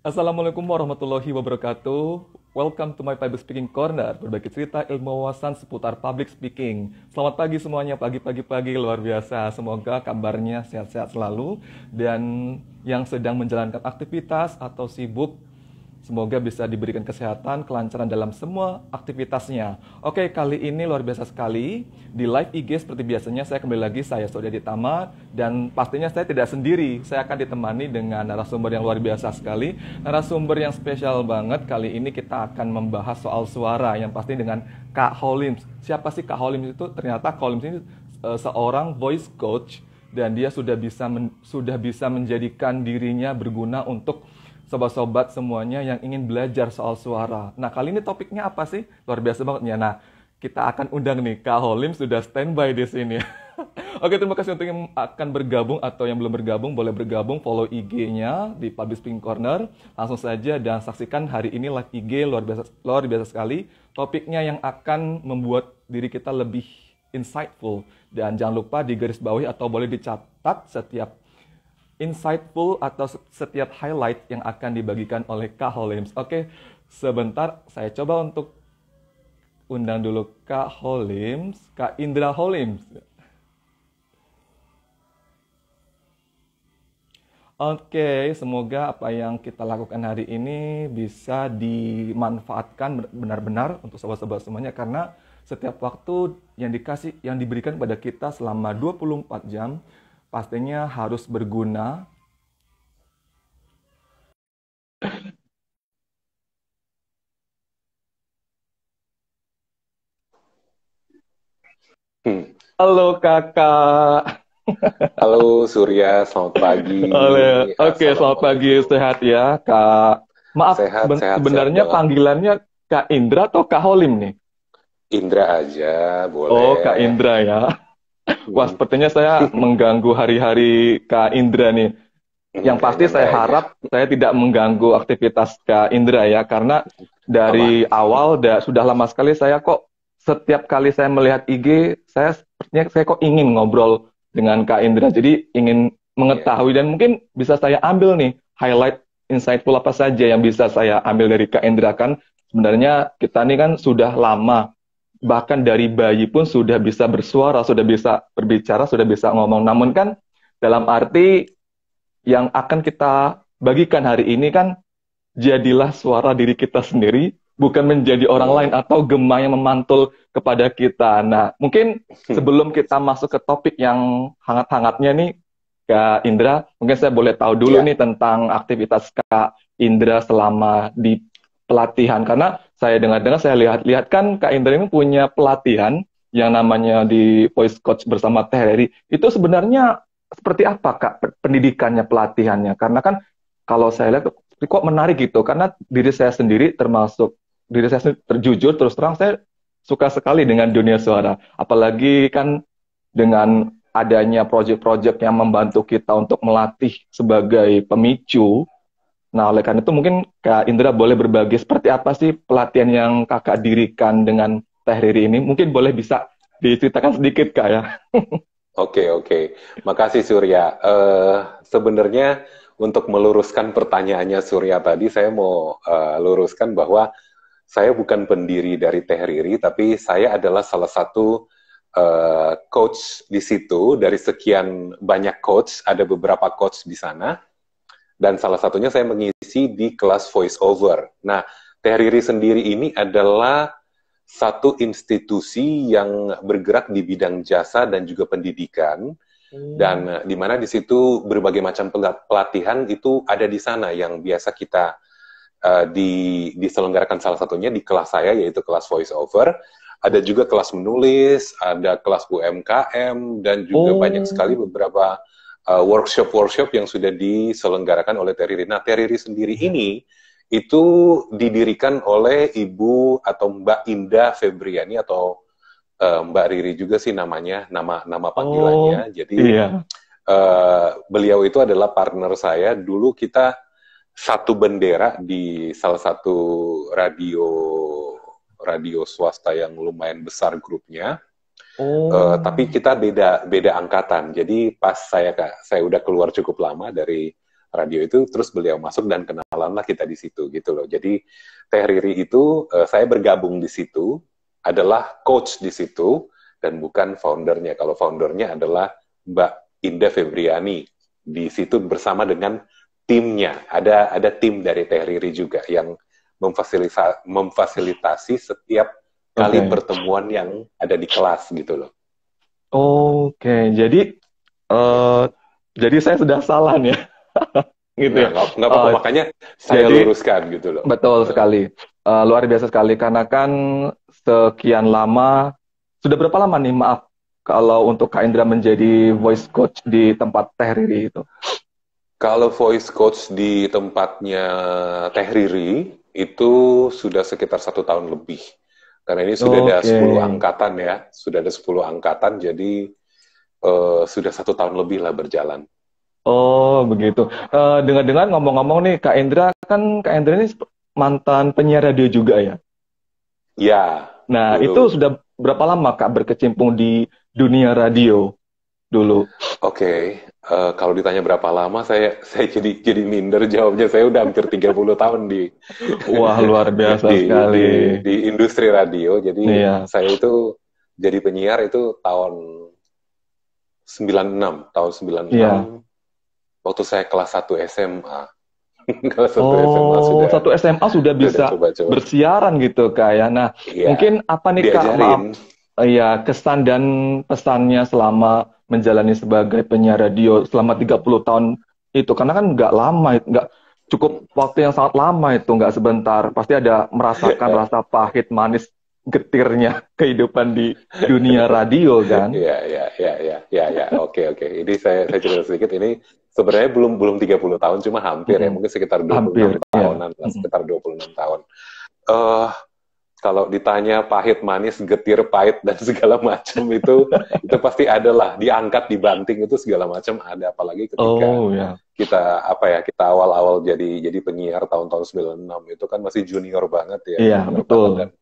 Assalamualaikum warahmatullahi wabarakatuh. Welcome to my public speaking corner. Berbagi cerita ilmu wawasan seputar public speaking. Selamat pagi semuanya, pagi luar biasa. Semoga kabarnya sehat-sehat selalu. Dan yang sedang menjalankan aktivitas atau sibuk, semoga bisa diberikan kesehatan, kelancaran dalam semua aktivitasnya. Oke, kali ini luar biasa sekali. Di live IG seperti biasanya saya kembali lagi, saya Surya Ditama. Dan pastinya saya tidak sendiri, saya akan ditemani dengan narasumber yang luar biasa sekali. Narasumber yang spesial banget, kali ini kita akan membahas soal suara, yang pasti dengan Kak Holims. Siapa sih Kak Holims itu? Ternyata Kak Holims ini seorang voice coach, dan dia sudah bisa menjadikan dirinya berguna untuk sobat-sobat semuanya yang ingin belajar soal suara. Nah, kali ini topiknya apa sih? Luar biasa banget ya. Nah, kita akan undang nih, Kak Holim sudah standby di sini. Oke, terima kasih untuk yang akan bergabung atau yang belum bergabung, boleh bergabung, follow IG-nya di Public Speaking Corner. Langsung saja dan saksikan hari ini live IG luar biasa sekali. Topiknya yang akan membuat diri kita lebih insightful. Dan jangan lupa digarisbawahi atau boleh dicatat setiap insightful atau setiap highlight yang akan dibagikan oleh Kak Holims. Oke, sebentar saya coba untuk undang dulu Kak Holims, Kak Indra Holims. Oke, semoga apa yang kita lakukan hari ini bisa dimanfaatkan benar-benar untuk sobat-sobat semuanya, karena setiap waktu yang diberikan pada kita selama 24 jam pastinya harus berguna. Halo kakak. Halo Surya, selamat pagi. Oke, selamat pagi, sehat ya kak. Maaf, Sehat sebenarnya banget. panggilannya Kak Indra atau Kak Holim nih? Indra aja, Oh, Kak boleh. Indra ya. Wah, Hmm. sepertinya saya mengganggu hari-hari Kak Indra nih. Yang pasti saya Nyantai aja, harap saya tidak mengganggu aktivitas Kak Indra ya, karena aman. dari awal sudah lama sekali saya kok setiap kali saya melihat IG, sepertinya saya kok ingin ngobrol dengan Kak Indra. Jadi ingin Ya, mengetahui dan mungkin bisa saya ambil nih highlight insightful apa saja yang bisa saya ambil dari Kak Indra. Kan sebenarnya kita ini kan sudah lama, bahkan dari bayi pun sudah bisa bersuara, sudah bisa berbicara, sudah bisa ngomong. Namun kan dalam arti yang akan kita bagikan hari ini kan, jadilah suara diri kita sendiri, bukan menjadi orang lain hmm. atau gema yang memantul kepada kita. Nah, mungkin sebelum kita masuk ke topik yang hangat-hangatnya nih, Kak Indra, mungkin saya boleh tahu dulu Ya, nih tentang aktivitas Kak Indra selama di pelatihan. Karena saya dengar-dengar, saya lihat-lihat kan Kak Indra ini punya pelatihan yang namanya di Voice Coach bersama Teh Reri. Itu sebenarnya seperti apa Kak pendidikannya, pelatihannya? Karena kan kalau saya lihat kok menarik gitu, karena diri saya sendiri termasuk diri saya sendiri terjujur terus terang, saya suka sekali dengan dunia suara, apalagi kan dengan adanya proyek-proyek yang membantu kita untuk melatih sebagai pemicu. Nah, oleh karena itu mungkin Kak Indra boleh berbagi seperti apa sih pelatihan yang kakak dirikan dengan Teh Riri ini, mungkin boleh bisa diceritakan sedikit Kak ya. oke. Makasih Surya. Sebenarnya untuk meluruskan pertanyaannya Surya tadi, saya mau luruskan bahwa saya bukan pendiri dari Teh Riri, tapi saya adalah salah satu coach di situ. Dari sekian banyak coach, ada beberapa coach di sana. Dan salah satunya saya mengisi di kelas voice over. Nah, Teh Riri sendiri ini adalah satu institusi yang bergerak di bidang jasa dan juga pendidikan, Hmm. dan di mana di situ berbagai macam pelatihan itu ada di sana yang biasa kita diselenggarakan, salah satunya di kelas saya, yaitu kelas voice over. Ada juga kelas menulis, ada kelas UMKM, dan juga banyak sekali Oh, beberapa workshop-workshop yang sudah diselenggarakan oleh Teriri. Nah, Teriri sendiri ini itu didirikan oleh Ibu atau Mbak Indah Febriani, atau Mbak Riri juga sih namanya, nama oh, panggilannya. Jadi iya. beliau itu adalah partner saya. Dulu kita satu bendera di salah satu radio radio swasta yang lumayan besar grupnya. Tapi Oh, kita beda angkatan. Jadi pas saya udah keluar cukup lama dari radio itu, terus beliau masuk dan kenalan jalan lah kita di situ gitu loh. Jadi Teh Riri itu saya bergabung di situ, adalah coach di situ dan bukan foundernya. Kalau foundernya adalah Mbak Indah Febriani di situ bersama dengan timnya. Ada tim dari Teh Riri juga yang memfasilitasi setiap kali pertemuan yang ada di kelas gitu loh. Oke, eh, jadi saya sudah salah nih ya. Gitu ya. Nggak apa-apa, makanya saya jadi, luruskan gitu loh. Betul sekali. Luar biasa sekali, karena kan sekian lama, sudah berapa lama nih, maaf, kalau untuk Kak Indra menjadi voice coach di tempat Teh Riri itu? Kalau voice coach di tempatnya Teh Riri, itu sudah sekitar 1 tahun lebih. Karena ini sudah ada 10 angkatan ya, sudah ada 10 angkatan, jadi sudah 1 tahun lebih lah berjalan. Oh, begitu. Dengar-dengar ngomong-ngomong nih, Kak Indra ini mantan penyiar radio juga ya? Ya. Nah, dulu. itu sudah berapa lama Kak berkecimpung di dunia radio dulu? Oke. Kalau ditanya berapa lama, saya jadi minder jawabnya. Saya udah hampir 30 tahun di Wah, luar biasa sekali. Di industri radio. Jadi saya itu jadi penyiar itu tahun 96. Tahun 96. Waktu saya kelas 1 SMA. Kelas 1 SMA sudah. 1 SMA sudah bisa coba. Bersiaran gitu Kak ya. Nah, mungkin apa nih Kak, maaf, kesan dan pesannya selama menjalani sebagai penyiar radio selama 30 tahun itu, karena kan nggak lama, nggak cukup waktu yang sangat lama itu, nggak sebentar. Pasti ada merasakan rasa pahit, manis, getirnya kehidupan di dunia radio kan? Iya. Oke. Ini saya cerita sedikit. Ini sebenarnya belum 30 tahun, cuma hampir ya, mungkin sekitar 26 tahunan, sekitar 26 tahun. Kalau ditanya pahit, manis, getir, pahit dan segala macam itu pasti ada lah, diangkat, dibanting itu segala macam ada, apalagi ketika kita awal-awal jadi penyiar tahun-tahun 96 itu kan masih junior banget ya. Iya, betul. Dan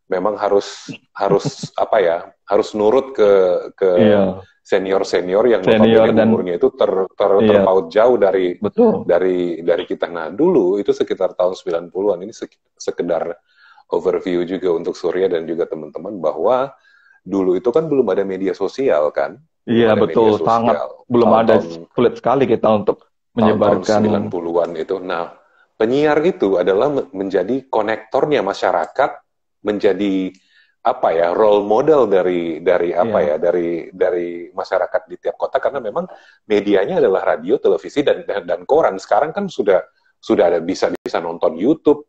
memang harus harus nurut ke senior yang umurnya itu terpaut jauh dari kita. Nah, dulu itu sekitar tahun 90-an, ini sekedar overview juga untuk Surya dan juga teman-teman, bahwa dulu itu kan belum ada media sosial kan? Iya, betul, sangat belum ada, sulit sekali kita untuk menyebarkan. Tahun 90-an itu. Nah, penyiar itu adalah menjadi konektornya masyarakat, menjadi role model dari masyarakat di tiap kota, karena memang medianya adalah radio, televisi dan koran. Sekarang kan sudah ada bisa nonton YouTube,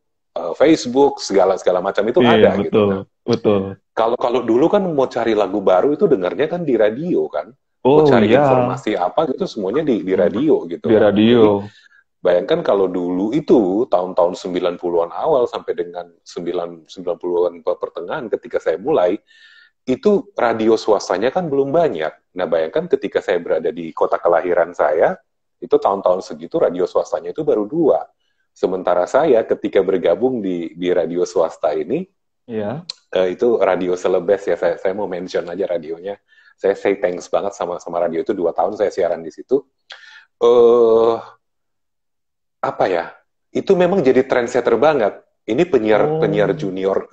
Facebook, segala macam itu ada gitu. Betul. Kalau dulu kan mau cari lagu baru itu dengarnya kan di radio kan. Mau cari informasi apa gitu semuanya di radio gitu. Di radio. Jadi, bayangkan kalau dulu itu tahun-tahun 90-an awal sampai dengan 90-an pertengahan ketika saya mulai, itu radio swastanya kan belum banyak. Nah, bayangkan ketika saya berada di kota kelahiran saya, itu tahun-tahun segitu radio swastanya itu baru 2. Sementara saya ketika bergabung di radio swasta ini, itu radio Celebes ya, saya mau mention aja radionya. Saya say thanks banget sama radio itu, 2 tahun saya siaran di situ. Itu memang jadi trendsetter banget. Ini penyiar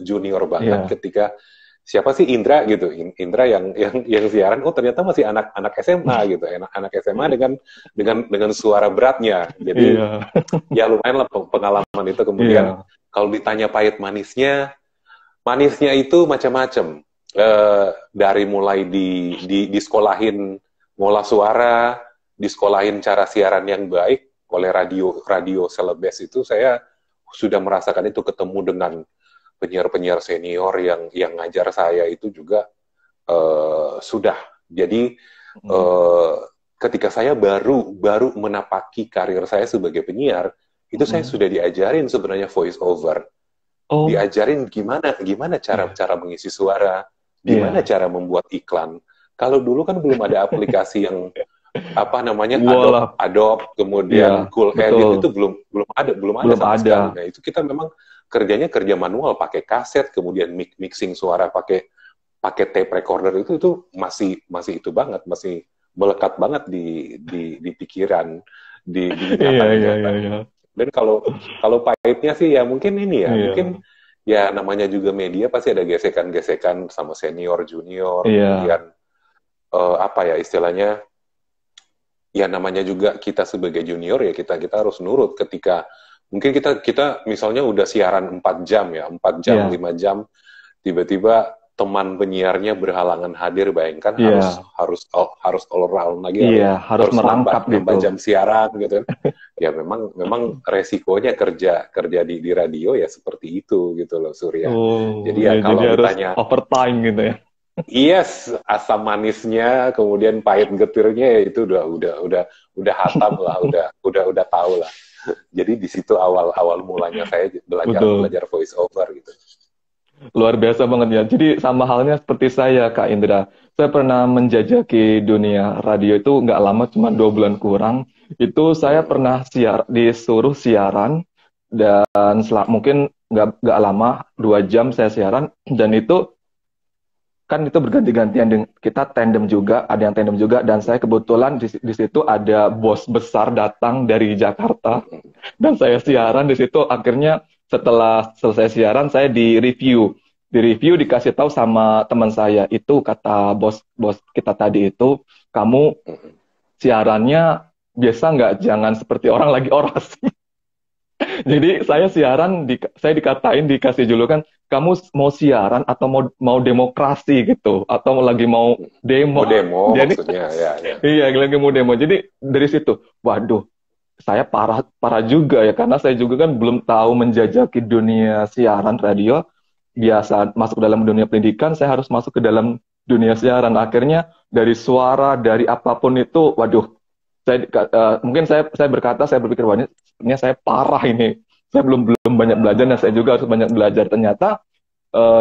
junior banget ketika siapa sih Indra gitu, Indra yang siaran, ternyata masih anak SMA gitu, anak SMA dengan suara beratnya, jadi ya lumayan lah pengalaman itu. Kemudian kalau ditanya pahit manisnya itu macam-macam, dari mulai di sekolahin ngolah suara, di sekolahin cara siaran yang baik oleh radio Celebes itu, saya sudah merasakan itu, ketemu dengan penyiar senior yang ngajar saya itu juga sudah. Jadi ketika saya baru menapaki karir saya sebagai penyiar, itu saya sudah diajarin sebenarnya voice over. Diajarin gimana cara mengisi suara, gimana cara membuat iklan. Kalau dulu kan belum ada aplikasi yang Adobe, kemudian Cool Edit, itu belum ada sama sekali. Nah, itu kita memang kerja manual, pakai kaset, kemudian mixing suara pakai tape recorder, itu masih itu banget, masih melekat banget di pikiran, di ingatan. Dan kalau kalau pahitnya sih ya mungkin ini ya, Iya, mungkin ya namanya juga media pasti ada gesekan-gesekan sama senior, junior, iya, kemudian apa ya istilahnya, ya namanya juga kita sebagai junior ya kita kita harus nurut ketika mungkin kita kita misalnya udah siaran 4 jam ya, 4 jam, iya, 5 jam, tiba-tiba teman penyiarnya berhalangan hadir, bayangkan harus iya, harus harus all around lagi, iya, harus harus merangkap nambah gitu. nambah jam siaran gitu kan. Ya memang memang resikonya kerja kerja di radio ya seperti itu gitu loh Surya. Oh, Jadi ya ya jadi kalau harus ditanya overtime gitu ya. yes, asam manisnya, kemudian pahit getirnya ya itu udah hatam lah, udah tahu lah. Jadi di situ awal mulanya saya belajar Betul. belajar voice over gitu. Luar biasa banget ya. Jadi sama halnya seperti saya, Kak Indra. Saya pernah menjajaki dunia radio itu nggak lama, cuma 2 bulan kurang. Itu saya Hmm. pernah disuruh siaran, dan mungkin nggak lama, 2 jam saya siaran. Dan itu kan itu berganti-gantian, kita tandem juga, ada yang tandem juga. Dan saya kebetulan di situ ada bos besar datang dari Jakarta. Hmm. Dan saya Hmm. siaran di situ, akhirnya setelah selesai siaran saya di review dikasih tahu sama teman saya, itu kata bos kita tadi itu, kamu Hmm. siarannya biasa nggak, jangan seperti orang lagi orasi. Jadi saya siaran, saya dikatain, dikasih julukan, kamu mau siaran atau mau demokrasi gitu, atau lagi mau Mau demo. demo Jadi maksudnya ya ya. iya, lagi mau demo. Jadi dari situ, waduh, saya parah parah juga ya, karena saya juga kan belum tahu menjajaki dunia siaran radio. Biasa masuk dalam dunia pendidikan, saya harus masuk ke dalam dunia siaran. Akhirnya dari suara, dari apapun itu, waduh, mungkin saya berkata, saya berpikir, wah, ini saya parah ini. Saya belum belum banyak belajar, dan saya juga harus banyak belajar. Ternyata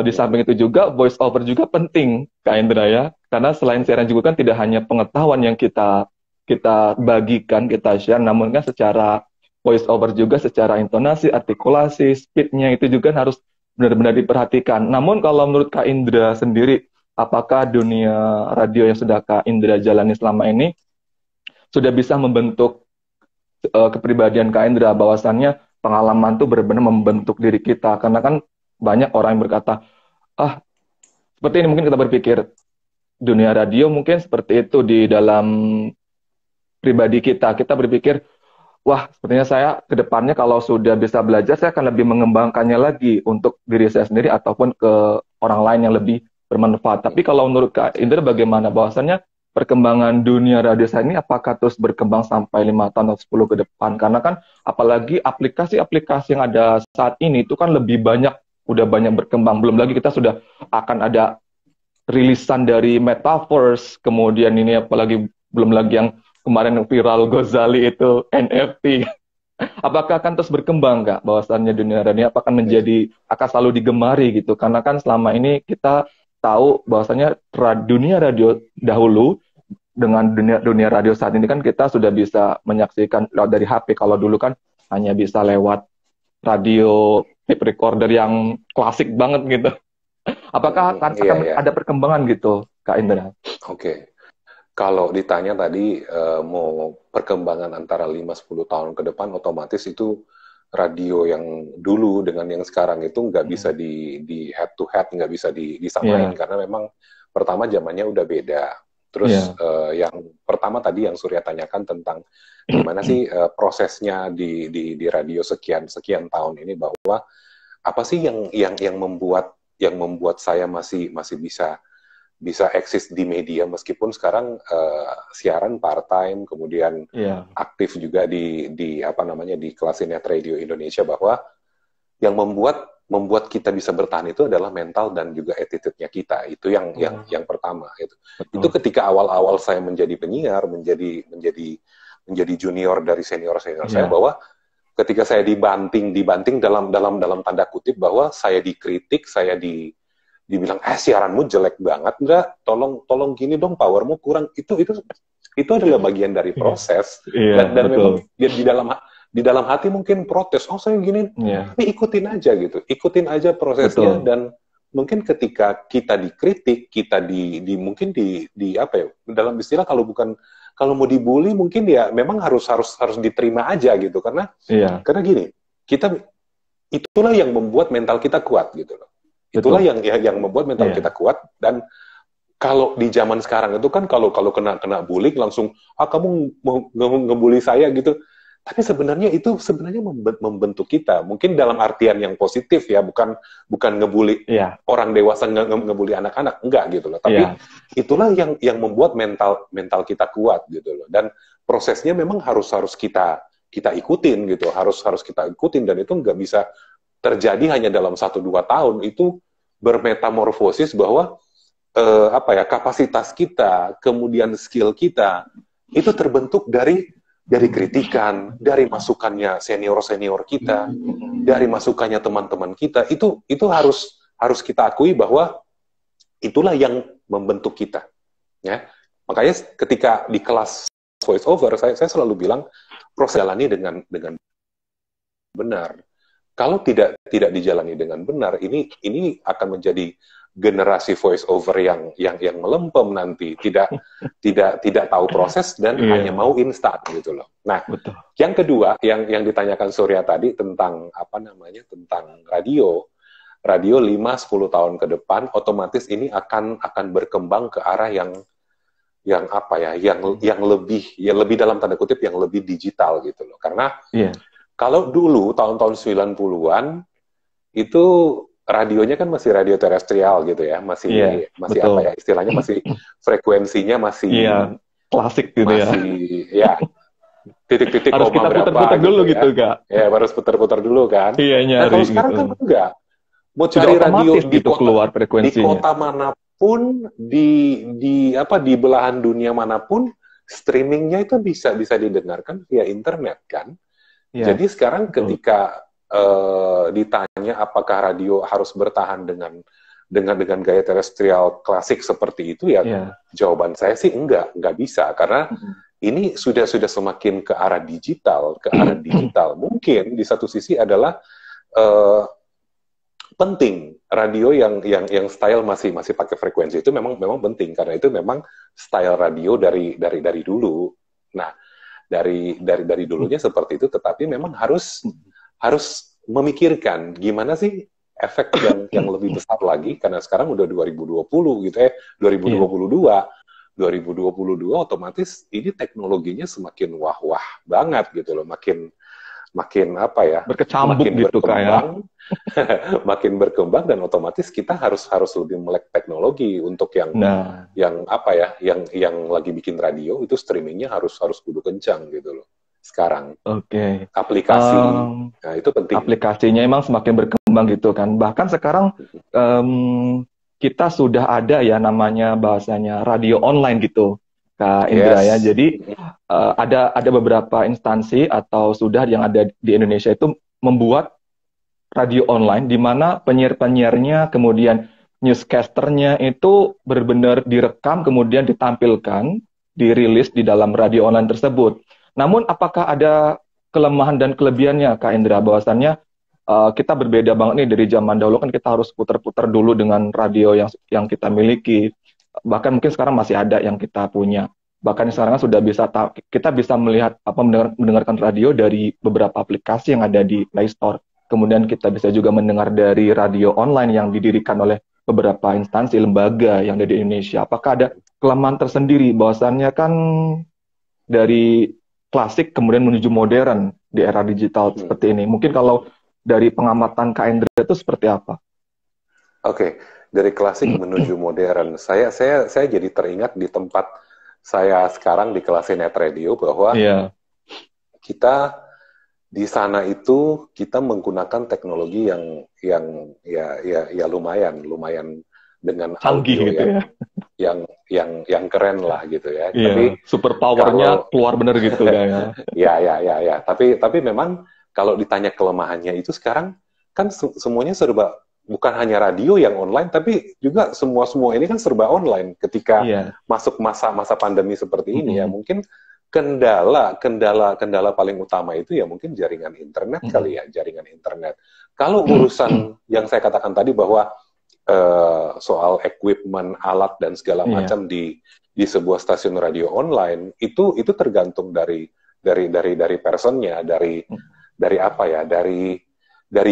di samping itu juga voice over juga penting, Kak Indra ya. Karena selain siaran juga kan tidak hanya pengetahuan yang kita kita bagikan, kita share, namun kan secara voice over juga, secara intonasi, artikulasi, speednya itu juga harus benar-benar diperhatikan. Namun kalau menurut Kak Indra sendiri, apakah dunia radio yang sudah Kak Indra jalani selama ini sudah bisa membentuk kepribadian Kak Indra, bahwasannya pengalaman tuh benar-benar membentuk diri kita? Karena kan banyak orang yang berkata, ah, seperti ini mungkin kita berpikir, dunia radio mungkin seperti itu di dalam pribadi kita. Kita berpikir, wah, sepertinya saya ke depannya kalau sudah bisa belajar, saya akan lebih mengembangkannya lagi untuk diri saya sendiri ataupun ke orang lain yang lebih bermanfaat. Tapi kalau menurut Kak Indra bagaimana? Bahwasannya perkembangan dunia radio saat ini apakah terus berkembang sampai 5 tahun atau 10 ke depan? Karena kan apalagi aplikasi-aplikasi yang ada saat ini itu kan lebih banyak, udah banyak berkembang. Belum lagi kita sudah akan ada rilisan dari Metaverse, kemudian ini apalagi belum lagi yang kemarin viral Gozali itu NFT. Apakah akan terus berkembang, Kak? Bahwasannya dunia radio apakah akan selalu digemari gitu? Karena kan selama ini kita tahu bahwasannya dunia radio dahulu dengan dunia radio saat ini kan kita sudah bisa menyaksikan lewat dari HP. Kalau dulu kan hanya bisa lewat radio tape recorder yang klasik banget gitu. Apakah Iya akan ya. ada perkembangan gitu, Kak Indra? Oke. Kalau ditanya tadi mau perkembangan antara 5-10 tahun ke depan, otomatis itu radio yang dulu dengan yang sekarang itu nggak bisa di head to head, nggak bisa disamain Iya, karena memang pertama zamannya udah beda. Terus iya, yang pertama tadi yang Surya tanyakan tentang gimana sih prosesnya di radio sekian sekian tahun ini, bahwa apa sih yang membuat saya masih bisa eksis di media meskipun sekarang siaran part time, kemudian iya, aktif juga di apa namanya di Klasinet Radio Indonesia, bahwa yang membuat kita bisa bertahan itu adalah mental dan juga attitude-nya kita. Itu yang pertama itu. Itu betul. ketika awal-awal saya menjadi penyiar, menjadi junior dari senior-senior saya, Iya, bahwa ketika saya dibanting dalam tanda kutip, bahwa saya dikritik, saya dibilang siaranmu jelek banget, enggak, tolong gini dong, powermu kurang. Itu adalah bagian dari iya, proses, iya, dan betul. memang di dalam hati mungkin protes, saya gini, Iya, tapi ikutin aja prosesnya. betul. Dan mungkin ketika kita dikritik, kita mungkin di apa ya, dalam istilah, kalau bukan kalau mau dibully mungkin ya memang harus diterima aja gitu, karena gini, kita itulah yang membuat mental kita kuat gitu loh. Itulah yang membuat mental kita kuat. Dan kalau di zaman sekarang itu kan kalau kena bullying langsung kamu mau ngebully saya gitu. Tapi sebenarnya itu membentuk kita. Mungkin dalam artian yang positif ya, bukan ngebully orang dewasa, ngebully anak-anak, enggak gitu loh. Tapi itulah yang membuat mental kita kuat gitu loh. Dan prosesnya memang harus kita ikutin gitu, harus kita ikutin, dan itu nggak bisa terjadi hanya dalam 1-2 tahun. Itu bermetamorfosis bahwa kapasitas kita, kemudian skill kita itu terbentuk dari kritikan, dari masukannya senior kita, dari masukannya teman-teman kita. Itu harus kita akui bahwa itulah yang membentuk kita. Ya, makanya ketika di kelas voice over, saya selalu bilang proses jalani dengan benar. Kalau tidak dijalani dengan benar, ini akan menjadi generasi voice over yang melempem nanti, tidak tahu proses dan hanya mau instan gitu loh. Nah, yang kedua yang ditanyakan Surya tadi tentang tentang radio 5-10 tahun ke depan, otomatis ini akan berkembang ke arah yang lebih dalam tanda kutip yang lebih digital gitu loh. Karena kalau dulu tahun-tahun 90-an itu radionya kan masih radio terestrial gitu ya, masih istilahnya masih frekuensinya masih klasik gitu ya titik-titik harus koma kita berapa putar dulu gitu ya. Ya harus putar-putar dulu kan. Nyari kalau sekarang gitu. Kan enggak, mau sudah cari radio gitu keluar frekuensinya. Di kota manapun, di belahan dunia manapun, streamingnya itu bisa didengarkan via internet kan. Jadi sekarang ketika ditanya apakah radio harus bertahan dengan gaya terestrial klasik seperti itu jawaban saya sih enggak bisa, karena ini sudah semakin ke arah digital. Mungkin di satu sisi adalah penting radio yang style masih pakai frekuensi itu memang penting, karena itu memang style radio dari dulu. Nah, dari dulunya seperti itu, tetapi memang harus memikirkan gimana sih efek yang lebih besar lagi, karena sekarang udah 2020 gitu 2022 otomatis ini teknologinya semakin wah banget gitu loh, makin berkecambuk makin gitu berkembang, makin berkembang, dan otomatis kita harus lebih melek teknologi untuk yang lagi bikin radio itu streamingnya harus kudu kencang gitu loh. Sekarang aplikasi itu penting. Aplikasinya emang semakin berkembang gitu kan. Bahkan sekarang kita sudah ada ya namanya bahasanya radio online gitu, Kak Indra ya. Jadi ada beberapa instansi atau sudah yang ada di Indonesia itu membuat radio online di mana penyiar-penyiarnya kemudian newscasternya itu benar-benar direkam kemudian ditampilkan, dirilis di dalam radio online tersebut. Namun apakah ada kelemahan dan kelebihannya, Kak Indra? Bahwasannya kita berbeda banget nih dari zaman dahulu, kan kita harus putar-putar dulu dengan radio yang kita miliki. Bahkan mungkin sekarang masih ada yang kita punya. Bahkan sekarang sudah kita bisa melihat mendengarkan radio dari beberapa aplikasi yang ada di Play Store. Kemudian kita bisa juga mendengar dari radio online yang didirikan oleh beberapa instansi lembaga yang ada di Indonesia. Apakah ada kelemahan tersendiri? Bahwasannya kan dari klasik kemudian menuju modern di era digital seperti ini. Mungkin kalau dari pengamatan Kak Indra itu seperti apa? Oke, dari klasik menuju modern. Saya jadi teringat di tempat saya sekarang di kelas Net Radio bahwa kita di sana itu kita menggunakan teknologi yang lumayan dengan canggih audio gitu yang keren lah gitu ya. Tapi super powernya keluar bener gitu ya. Ya. Tapi memang kalau ditanya kelemahannya itu sekarang kan semuanya serba, bukan hanya radio yang online, tapi juga semua ini kan serba online. Ketika masuk masa pandemi seperti ini ya, mungkin kendala paling utama itu ya mungkin jaringan internet kali ya, jaringan internet. Kalau urusan yang saya katakan tadi bahwa soal equipment, alat dan segala Iya. macam di sebuah stasiun radio online itu tergantung dari personnya, dari apa ya, dari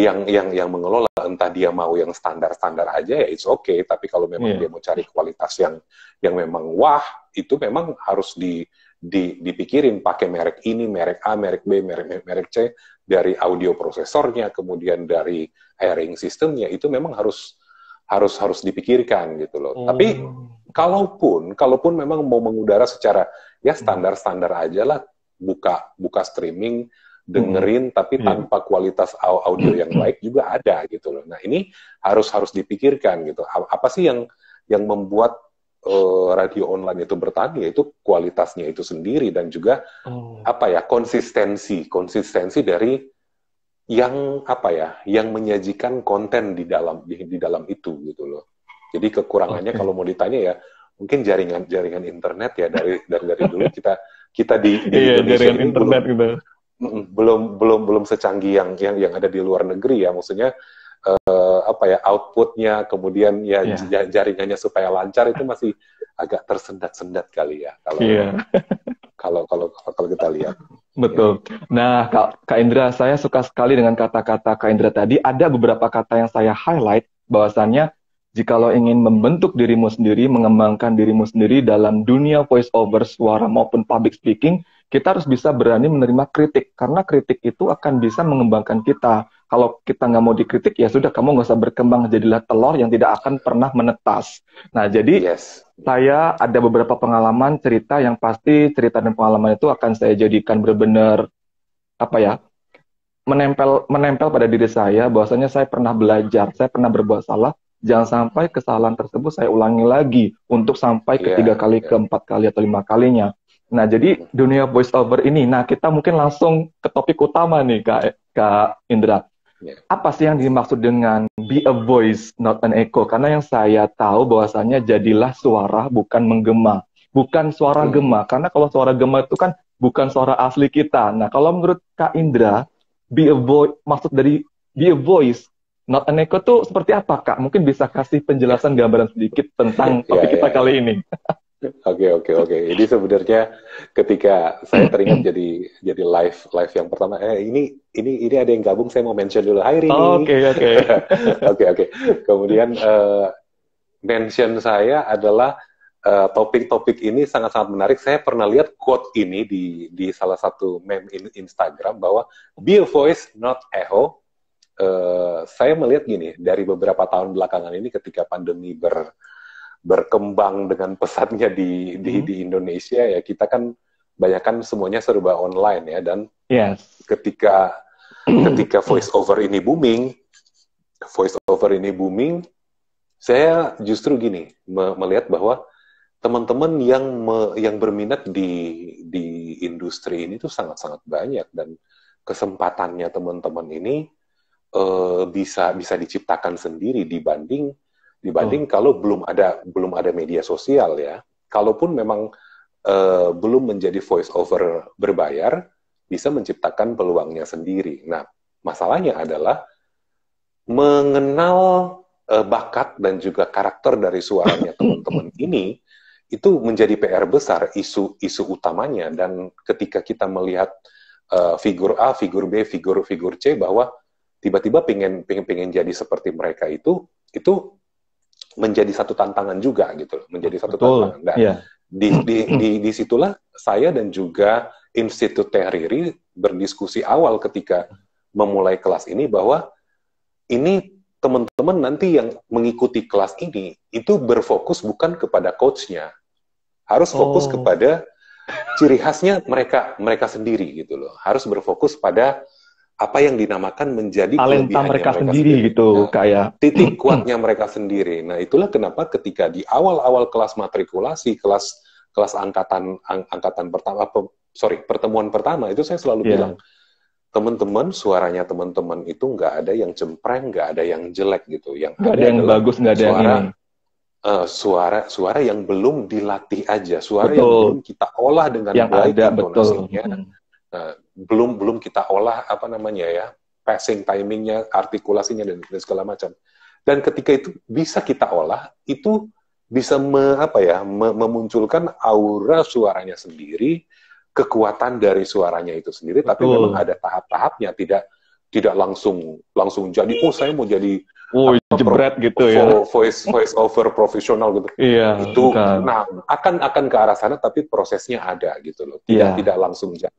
yang mengelola. Entah dia mau yang standar aja ya it's okay, tapi kalau memang Iya. dia mau cari kualitas yang memang wah, itu memang harus dipikirin pakai merek ini, merek A, merek B, merek C, dari audio prosesornya, kemudian dari airing sistemnya, itu memang harus dipikirkan gitu loh. Tapi kalaupun memang mau mengudara secara ya standar aja lah, buka streaming, dengerin tapi tanpa kualitas audio yang baik juga ada gitu loh. Nah, ini harus dipikirkan gitu. Apa sih yang membuat radio online itu bertahan, yaitu kualitasnya itu sendiri dan juga apa ya, konsistensi dari yang apa ya, yang menyajikan konten di dalam itu gitu loh. Jadi kekurangannya kalau mau ditanya ya mungkin jaringan internet ya, dari dulu kita di Indonesia jaringan ini internet gitu. belum secanggih yang ada di luar negeri ya. Maksudnya apa ya, outputnya, kemudian ya jaringannya supaya lancar itu masih agak tersendat-sendat kali ya kalau kita lihat. Betul. Nah, Kak Indra, saya suka sekali dengan kata-kata Kak Indra tadi. Ada beberapa kata yang saya highlight, bahwasannya jikalau ingin membentuk dirimu sendiri, mengembangkan dirimu sendiri dalam dunia voice over suara maupun public speaking, kita harus bisa berani menerima kritik. Karena kritik itu akan bisa mengembangkan kita. Kalau kita nggak mau dikritik, ya sudah, kamu nggak usah berkembang, jadilah telur yang tidak akan pernah menetas. Nah, jadi saya ada beberapa pengalaman, cerita yang pasti cerita dan pengalaman itu akan saya jadikan benar-benar apa ya, menempel pada diri saya, bahwasanya saya pernah belajar, saya pernah berbuat salah, jangan sampai kesalahan tersebut saya ulangi lagi untuk sampai ketiga kali, keempat kali atau 5 kalinya. Nah, jadi dunia voice over ini, nah kita mungkin langsung ke topik utama nih, Kak Indra. Apa sih yang dimaksud dengan be a voice, not an echo? Karena yang saya tahu bahwasannya jadilah suara, bukan menggema. Bukan suara gema, karena kalau suara gema itu kan bukan suara asli kita. Nah, kalau menurut Kak Indra, be a voice, maksud dari be a voice, not an echo itu seperti apa, Kak? Mungkin bisa kasih penjelasan gambaran sedikit tentang topik kita kali ini. Oke. Jadi sebenarnya ketika saya teringat jadi live yang pertama, ini ada yang gabung, saya mau mention dulu. Hai Rini. Oke. Kemudian mention saya adalah topik ini sangat-sangat menarik. Saya pernah lihat quote ini di salah satu meme Instagram bahwa be a voice, not echo. Saya melihat gini, dari beberapa tahun belakangan ini ketika pandemi berkembang dengan pesatnya di Indonesia ya, kita kan banyak semuanya serba online ya, dan ketika voice over ini booming, saya justru gini melihat bahwa teman-teman yang berminat di industri ini tuh sangat-sangat banyak, dan kesempatannya teman-teman ini bisa diciptakan sendiri dibanding kalau belum ada media sosial ya. Kalaupun memang belum menjadi voice over berbayar, bisa menciptakan peluangnya sendiri. Nah, masalahnya adalah mengenal bakat dan juga karakter dari suaranya teman-teman ini, itu menjadi PR besar, isu utamanya. Dan ketika kita melihat figur A, figur B, figur C, bahwa tiba-tiba pengen jadi seperti mereka, itu menjadi satu tantangan juga gitu, menjadi satu tantangan. Nah, di situlah saya dan juga Institut Riri berdiskusi awal ketika memulai kelas ini, bahwa ini teman-teman nanti yang mengikuti kelas ini itu berfokus bukan kepada coachnya, harus fokus kepada ciri khasnya mereka sendiri gitu loh, harus berfokus pada apa yang dinamakan menjadi talenta mereka sendiri gitu, kayak titik kuatnya mereka sendiri. Nah, itulah kenapa ketika di awal-awal kelas matrikulasi, kelas angkatan pertama, pertemuan pertama, itu saya selalu bilang, teman-teman, suaranya teman-teman itu nggak ada yang cempreng, nggak ada yang jelek gitu. Yang nggak ada yang bagus, nggak ada yang ini. Suara yang belum dilatih aja, suara yang belum kita olah dengan yang baik ada, intonasinya. Belum kita olah passing timingnya, artikulasinya dan segala macam. Dan ketika itu bisa kita olah, itu bisa memunculkan aura suaranya sendiri, kekuatan dari suaranya itu sendiri, tapi memang Betul. ada tahap-tahapnya, tidak langsung jadi, oh saya mau jadi Oh, jebret gitu ya. voice over profesional gitu. Iya, Itu bukan. nah akan ke arah sana, tapi prosesnya ada gitu loh. Iya. Tidak langsung jadi.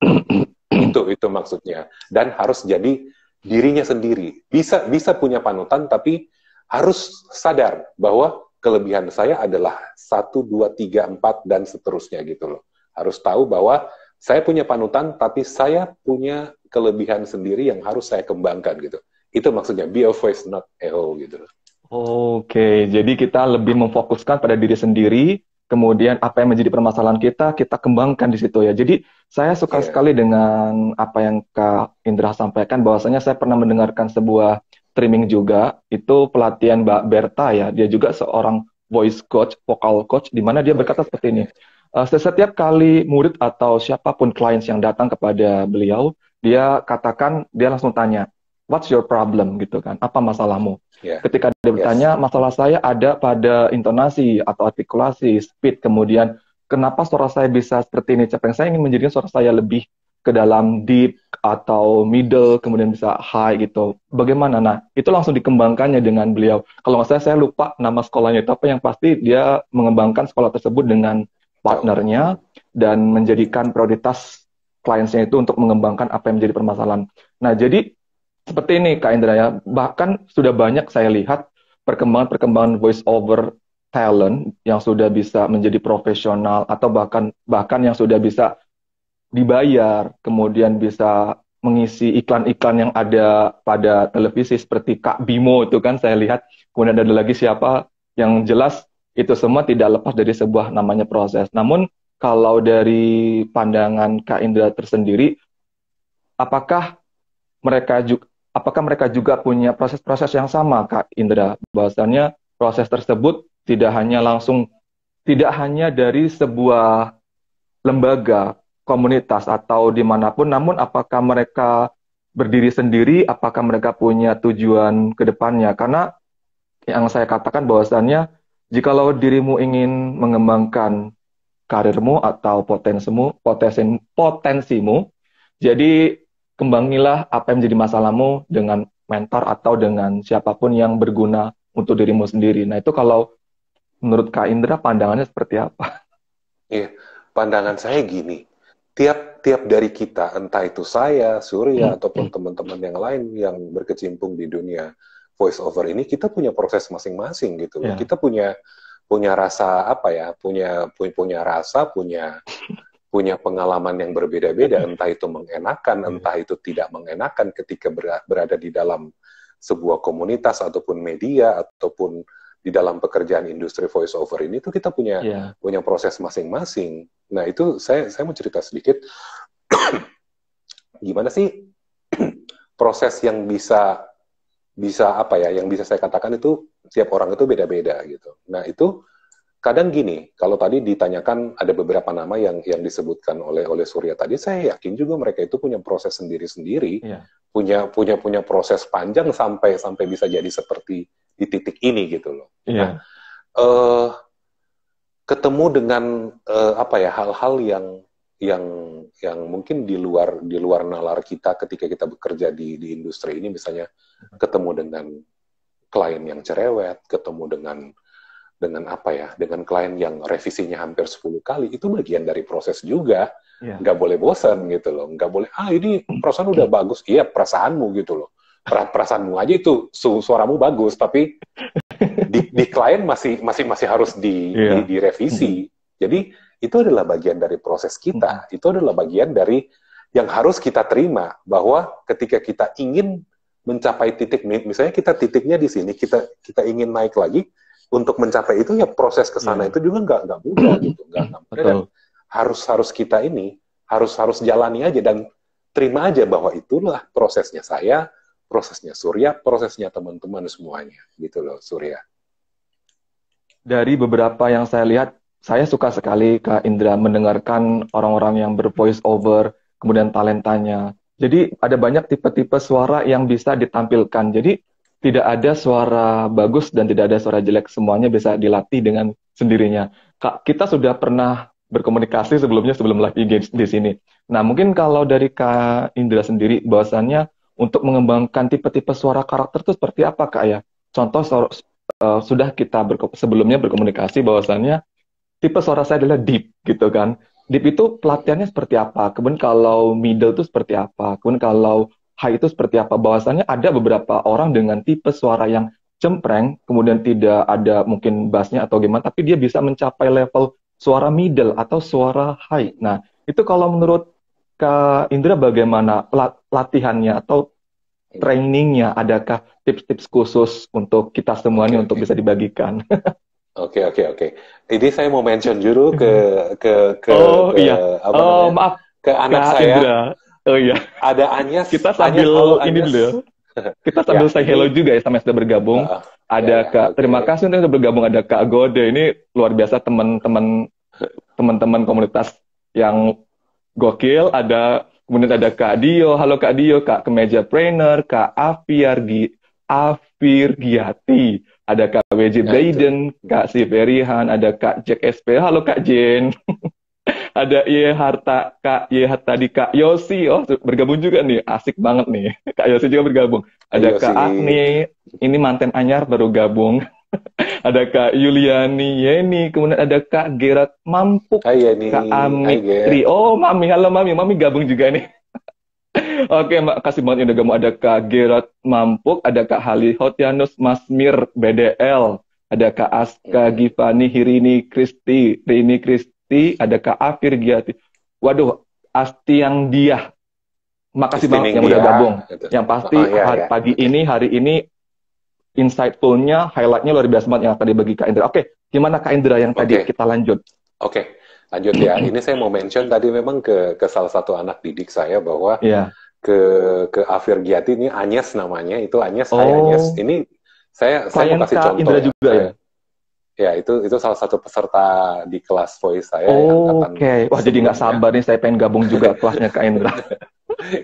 Itu maksudnya. Dan harus jadi dirinya sendiri. Bisa punya panutan, tapi harus sadar bahwa kelebihan saya adalah 1, 2, 3, 4 dan seterusnya gitu loh. Harus tahu bahwa saya punya panutan, tapi saya punya kelebihan sendiri yang harus saya kembangkan gitu. Itu maksudnya be a voice, not a whole gitu loh. Oke, jadi kita lebih memfokuskan pada diri sendiri, kemudian apa yang menjadi permasalahan kita kembangkan di situ ya. Jadi saya suka Iya. sekali dengan apa yang Kak Indra sampaikan, bahwasanya saya pernah mendengarkan sebuah streaming juga, itu pelatihan Mbak Berta ya, dia juga seorang voice coach, vocal coach, di mana dia Oh berkata iya, seperti ini, iya. setiap kali murid atau siapapun klien yang datang kepada beliau, dia katakan, dia langsung tanya, what's your problem gitu kan, apa masalahmu? Iya. Ketika dia Yes. bertanya, masalah saya ada pada intonasi atau artikulasi, speed, kemudian kenapa suara saya bisa seperti ini, Cepeng. Saya ingin menjadikan suara saya lebih ke dalam deep atau middle, kemudian bisa high gitu. Bagaimana? Nah, itu langsung dikembangkannya dengan beliau. Kalau nggak saya lupa nama sekolahnya itu apa, yang pasti dia mengembangkan sekolah tersebut dengan Tahu. partnernya dan menjadikan prioritas kliennya itu untuk mengembangkan apa yang menjadi permasalahan. Nah, jadi seperti ini Kak Indra ya, bahkan sudah banyak saya lihat perkembangan-perkembangan voice over talent yang sudah bisa menjadi profesional atau bahkan yang sudah bisa dibayar, kemudian bisa mengisi iklan-iklan yang ada pada televisi seperti Kak Bimo itu kan saya lihat, kemudian ada lagi siapa, yang jelas itu semua tidak lepas dari sebuah namanya proses. Namun kalau dari pandangan Kak Indra tersendiri, apakah mereka juga punya proses-proses yang sama, Kak Indra? Bahwasannya proses tersebut tidak hanya dari sebuah lembaga, komunitas, atau dimanapun, namun apakah mereka berdiri sendiri, apakah mereka punya tujuan ke depannya? Karena yang saya katakan bahwasannya, jikalau dirimu ingin mengembangkan karirmu atau potensimu, jadi kembangilah apa yang menjadi masalahmu dengan mentor atau dengan siapapun yang berguna untuk dirimu sendiri. Nah, itu kalau menurut Kak Indra pandangannya seperti apa? Iya, pandangan saya gini, tiap dari kita, entah itu saya, Surya, ataupun teman-teman yang lain yang berkecimpung di dunia voice over ini, kita punya proses masing-masing gitu loh. Ya, Kita punya rasa apa ya, punya rasa, punya pengalaman yang berbeda-beda, entah itu mengenakan, entah itu tidak mengenakan ketika berada di dalam sebuah komunitas ataupun media ataupun di dalam pekerjaan industri voice over ini, itu kita punya ya, proses masing-masing. Nah, itu saya mau cerita sedikit gimana sih proses yang bisa apa ya, yang bisa saya katakan itu tiap orang itu beda-beda gitu. Nah, itu kadang gini, kalau tadi ditanyakan ada beberapa nama yang disebutkan oleh Surya tadi, saya yakin juga mereka itu punya proses sendiri-sendiri, ya, punya proses panjang sampai bisa jadi seperti di titik ini gitu loh. Nah, ya, ketemu dengan apa ya, hal-hal yang mungkin di luar nalar kita ketika kita bekerja di industri ini, misalnya ketemu dengan klien yang cerewet, ketemu dengan apa ya, dengan klien yang revisinya hampir 10 kali, itu bagian dari proses juga. ya, Nggak boleh bosan gitu loh, nggak boleh, ini perasaan udah bagus, iya perasaanmu gitu loh, perasaanmu aja itu, suaramu bagus, tapi di klien masih harus ya, direvisi. Jadi itu adalah bagian dari proses kita, itu adalah bagian dari yang harus kita terima, bahwa ketika kita ingin mencapai titik, misalnya kita titiknya di sini, kita ingin naik lagi, untuk mencapai itu ya proses ke sana itu juga nggak mudah gitu, nggak mudah, dan harus kita ini harus jalani aja dan terima aja bahwa itulah prosesnya saya, prosesnya Surya, prosesnya teman-teman semuanya gitu loh, Surya. Dari beberapa yang saya lihat, saya suka sekali Kak Indra mendengarkan orang-orang yang bervoice over, kemudian talentanya. Jadi ada banyak tipe-tipe suara yang bisa ditampilkan. Jadi tidak ada suara bagus dan tidak ada suara jelek, semuanya bisa dilatih dengan sendirinya. Kak, kita sudah pernah berkomunikasi sebelumnya sebelum live IG di sini. Nah, mungkin kalau dari Kak Indra sendiri, bahwasannya untuk mengembangkan tipe-tipe suara karakter itu seperti apa, Kak ya? Contoh, sudah kita sebelumnya berkomunikasi bahwasannya tipe suara saya adalah deep gitu kan. Deep itu pelatihannya seperti apa? Kemudian kalau middle itu seperti apa? Kemudian kalau high itu seperti apa? Bahwasannya ada beberapa orang dengan tipe suara yang cempreng, kemudian tidak ada mungkin bassnya atau gimana, tapi dia bisa mencapai level suara middle atau suara high. Nah, itu kalau menurut Kak Indra bagaimana latihannya atau trainingnya? Adakah tips-tips khusus untuk kita semua Oke, ini untuk oke. bisa dibagikan? Oke, oke, oke. Ini saya mau mention dulu ke ke Oh ke iya, apa oh namanya? maaf Ke anak Kak saya. Indra. Oh iya, Ada Anyas. kita Anyas, sambil halo ini dulu ya. Anyas. Kita sambil Ya, say hello ini juga ya sama yang sudah bergabung. ya Ada ya, Kak, oke. terima kasih untuk yang sudah bergabung. Ada Kak Gode, ini luar biasa teman-teman komunitas yang gokil. Kemudian ada Kak Dio, halo Kak Dio, Kak Kemeja Trainer, Kak Afir Giati, ada Kak WJ Ya itu. Baiden, Kak Siverihan, ada Kak Jack SP, halo Kak Jen. Ada Kak tadi Kak Yosi, oh bergabung juga nih, asik banget nih. Kak Yosi juga bergabung. Ada Ayo Kak sih. Agni, ini manten anyar baru gabung. Ada Kak Yuliani Yeni, kemudian ada Kak Gerat Mampuk, Hai Yeni, Kak hai Ami Ge. Tri. Oh Mami, halo Mami, Mami gabung juga nih. Oke, makasih banget yang udah gabung. Ada Kak Gerat Mampuk, ada Kak Hali Hotianus Masmir BDL, ada Kak Aska Mm-mm. Givani Rini Kristi, ada Kak Afir Giati. Waduh, Astiang Dia. Makasih banget Istining yang udah dia gabung. gitu. Yang pasti Oh ya ya. Oke. hari ini insightful-nya, highlight-nya luar biasa banget yang tadi bagi Kak Indra. Oke, gimana Kak Indra yang tadi Oke. kita lanjut? Oke. Lanjut ya. Ini saya mau mention tadi memang ke salah satu anak didik saya bahwa Iya. ke ke Afir Giati ini Anyes namanya. Itu Anyes. Hai Anyes. Oh, Ini saya mau klien kasih Kak contoh Indra ya. juga ya? Ya, itu salah satu peserta di kelas voice saya yang angkatan Oke. Wah, jadi nggak sebelumnya. sabar nih, saya pengen gabung juga kelasnya Kak Indra.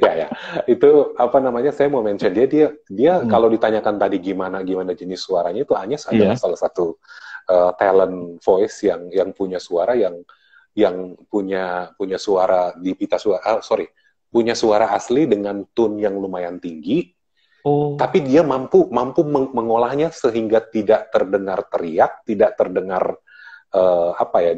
Ya, ya. Itu apa namanya? Saya mau mention dia Hmm, kalau ditanyakan tadi gimana gimana jenis suaranya itu Anyes adalah iya. salah satu talent voice yang punya suara yang punya suara di pita suara punya suara asli dengan tone yang lumayan tinggi, Oh, tapi dia mampu mengolahnya sehingga tidak terdengar teriak, tidak terdengar apa ya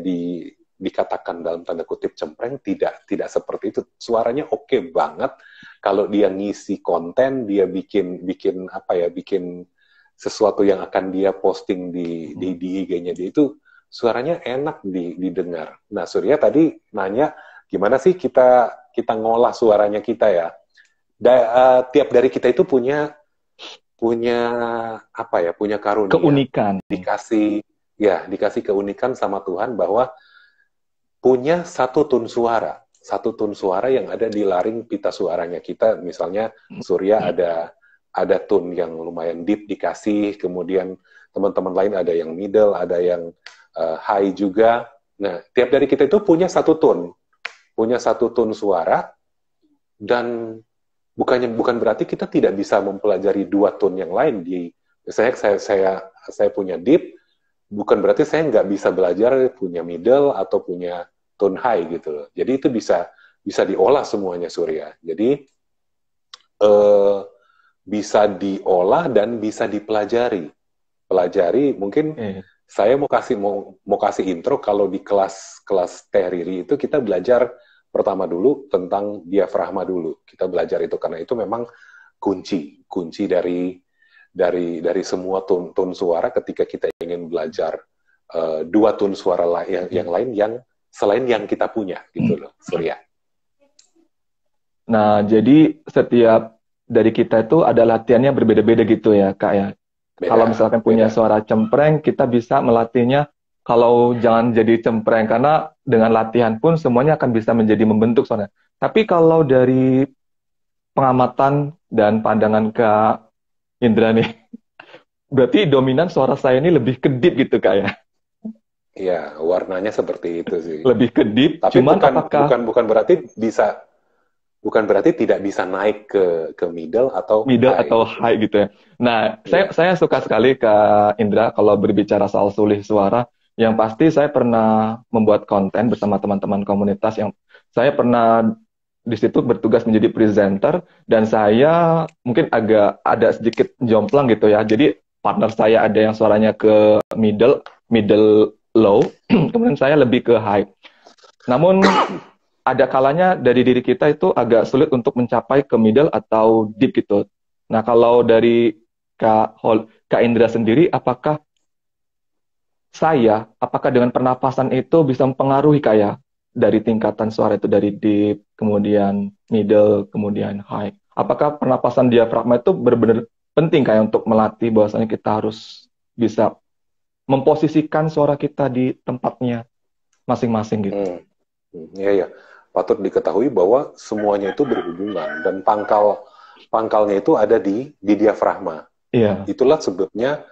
dikatakan dalam tanda kutip cempreng, tidak seperti itu. Suaranya oke banget. Kalau dia ngisi konten, dia bikin bikin apa ya bikin sesuatu yang akan dia posting di IG-nya dia itu suaranya enak didengar. Nah, Surya tadi nanya gimana sih kita ngolah suaranya kita ya. Tiap dari kita itu punya punya apa ya punya karunia, keunikan. dikasih keunikan sama Tuhan bahwa punya satu tun suara yang ada di laring pita suaranya kita. Misalnya Surya ada tun yang lumayan deep dikasih, kemudian teman-teman lain ada yang middle, ada yang high juga. Nah, tiap dari kita itu punya satu tun suara, dan bukan berarti kita tidak bisa mempelajari dua tun yang lain. Misalnya saya punya deep, bukan berarti saya nggak bisa belajar punya middle atau punya tone high gitu loh. Jadi itu bisa diolah semuanya, Surya. Jadi eh, bisa diolah dan bisa dipelajari. Mungkin Eh, saya mau kasih intro. Kalau di kelas Teh Riri itu kita belajar pertama dulu tentang diafragma dulu. Kita belajar itu karena itu memang kunci dari semua tone suara ketika kita ingin belajar dua tone suara yang lain yang selain yang kita punya gitu loh, Surya. Nah, jadi setiap dari kita itu ada latihannya berbeda-beda gitu ya, Kak ya. Kalau Beda, misalkan punya beda. suara cempreng, kita bisa melatihnya kalau jangan jadi cempreng, karena dengan latihan pun semuanya akan bisa menjadi membentuk suara. Tapi kalau dari pengamatan dan pandangan Kak Indra nih, berarti dominan suara saya ini lebih kedip gitu, Kak ya. Ya, warnanya seperti itu sih. Lebih kedip, Tapi cuman bukan apakah bukan bukan berarti bisa bukan berarti tidak bisa naik ke middle atau Middle high atau gitu. high gitu ya. Nah, Iya. saya suka sekali Kak Indra kalau berbicara soal sulih suara. Yang pasti saya pernah membuat konten bersama teman-teman komunitas yang saya pernah di situ bertugas menjadi presenter dan saya mungkin agak ada sedikit jomplang gitu ya. Jadi partner saya ada yang suaranya ke middle low, kemudian saya lebih ke high. Namun ada kalanya dari diri kita itu agak sulit untuk mencapai ke middle atau deep gitu. Nah, kalau dari Kak Indra sendiri, apakah dengan pernapasan itu bisa mempengaruhi kayak dari tingkatan suara itu dari deep, kemudian middle, kemudian high? Apakah pernapasan diafragma itu benar-benar penting kayak untuk melatih bahwasanya kita harus bisa memposisikan suara kita di tempatnya masing-masing gitu? Iya, ya. Patut diketahui bahwa semuanya itu berhubungan dan pangkalnya itu ada di diafragma. Iya, Itulah sebabnya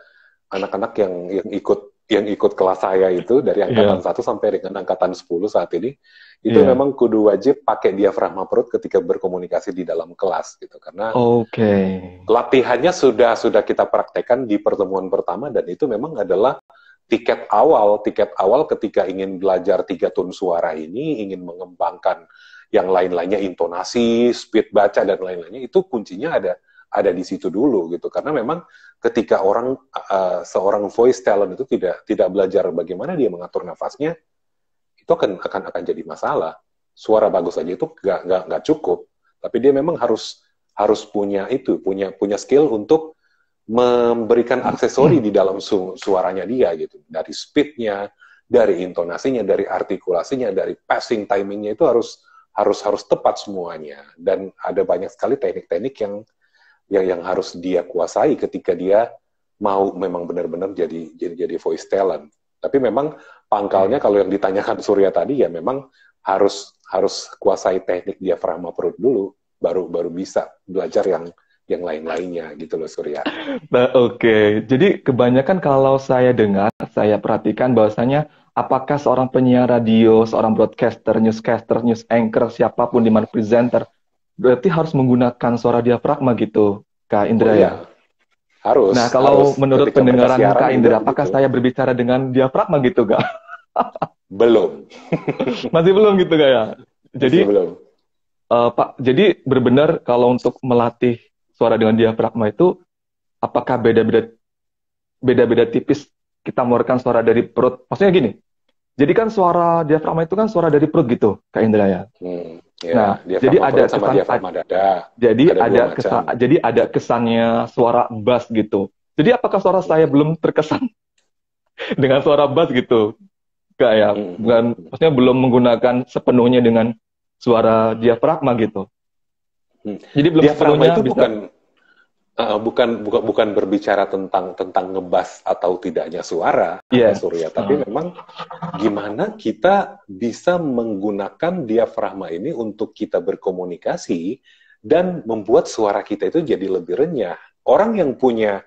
anak-anak yang ikut kelas saya itu dari angkatan iya. 1 sampai dengan angkatan 10 saat ini itu Iya. memang kudu wajib pakai diafragma perut ketika berkomunikasi di dalam kelas gitu karena Oke. latihannya sudah kita praktekkan di pertemuan pertama dan itu memang adalah tiket awal ketika ingin belajar 3 tone suara ini, ingin mengembangkan yang lain-lainnya, intonasi, speed baca dan lain-lainnya, itu kuncinya ada di situ dulu gitu. Karena memang ketika seorang voice talent itu tidak belajar bagaimana dia mengatur nafasnya, itu akan jadi masalah. Suara bagus aja itu nggak cukup, tapi dia memang harus punya skill untuk memberikan aksesori di dalam suaranya dia gitu. Dari speednya, dari intonasinya, dari artikulasinya, dari passing timingnya itu harus tepat semuanya. Dan ada banyak sekali teknik-teknik yang harus dia kuasai ketika dia mau memang benar-benar jadi voice talent. Tapi memang pangkalnya kalau yang ditanyakan Surya tadi ya memang harus kuasai teknik diafragma perut dulu baru bisa belajar yang lain-lainnya gitu loh Surya. Nah, oke. Jadi kebanyakan kalau saya dengar, saya perhatikan bahwasanya apakah seorang penyiar radio, seorang broadcaster, newscaster, news anchor, siapapun di mana presenter, berarti harus menggunakan suara diafragma gitu, Kak Oh Indra ya. iya, harus Nah, harus kalau menurut ketika mereka pendengaran siaran Kak juga Indra, apakah begitu. saya berbicara dengan diafragma gitu, Kak? Belum, Masih belum gitu, Kak ya. masih Jadi, belum. Pak, jadi benar-benar kalau untuk melatih suara dengan diafragma itu, apakah beda-beda tipis kita mengeluarkan suara dari perut? Maksudnya gini, jadi kan suara diafragma itu kan suara dari perut gitu, Kak Indra ya. Ya, Nah, jadi diafragma ada perut sama kesan, diafragma dada jadi ada dua ada macam. kesan, jadi ada kesannya suara bass gitu. Jadi apakah suara saya belum terkesan dengan suara bass gitu, Kak ya? Bukan, maksudnya belum menggunakan sepenuhnya dengan suara diafragma gitu. Jadi belum Diafragma sepenuhnya itu bisa. bukan berbicara tentang ngebas atau tidaknya suara, Iya. Surya, tapi Heeh. memang gimana kita bisa menggunakan diafragma ini untuk kita berkomunikasi dan membuat suara kita itu jadi lebih renyah. Orang yang punya